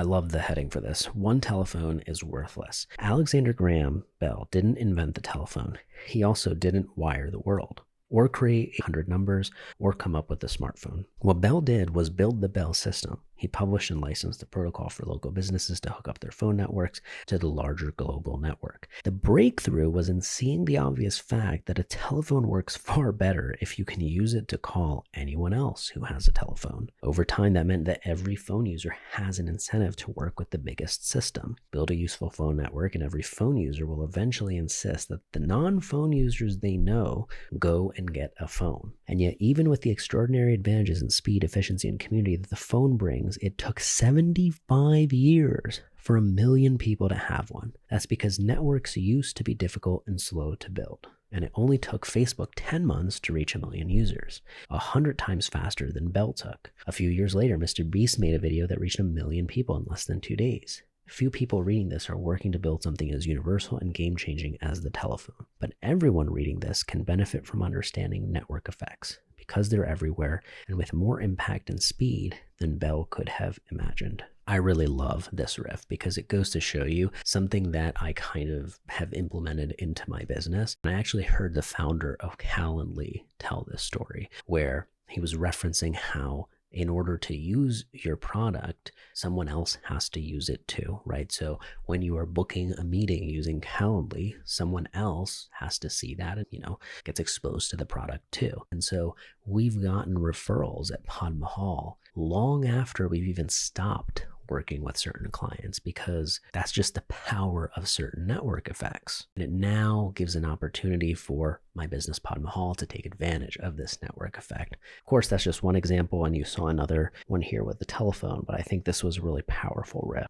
I love the heading for this. One telephone is worthless. Alexander Graham Bell didn't invent the telephone. He also didn't wire the world, or create 100 numbers, or come up with the smartphone. What Bell did was build the Bell system. He published and licensed the protocol for local businesses to hook up their phone networks to the larger global network. The breakthrough was in seeing the obvious fact that a telephone works far better if you can use it to call anyone else who has a telephone. Over time, that meant that every phone user has an incentive to work with the biggest system. Build a useful phone network, and every phone user will eventually insist that the non-phone users they know go and get a phone. And yet, even with the extraordinary advantages in speed, efficiency, and community that the phone brings, it took 75 years for 1 million people to have one. That's because networks used to be difficult and slow to build. And it only took Facebook 10 months to reach 1 million users, 100 times faster than Bell took. A few years later, Mr. Beast made a video that reached 1 million people in less than 2 days. Few people reading this are working to build something as universal and game-changing as the telephone. But everyone reading this can benefit from understanding network effects, because they're everywhere and with more impact and speed than Bell could have imagined. I really love this riff because it goes to show you something that I kind of have implemented into my business. And I actually heard the founder of Calendly tell this story, where he was referencing how in order to use your product, someone else has to use it too, right? So when you are booking a meeting using Calendly, someone else has to see that and, gets exposed to the product too. And so we've gotten referrals at Pod Mahal long after we've even stopped working with certain clients, because that's just the power of certain network effects. And it now gives an opportunity for my business Pod Mahal to take advantage of this network effect. Of course, that's just one example, and you saw another one here with the telephone, but I think this was a really powerful riff.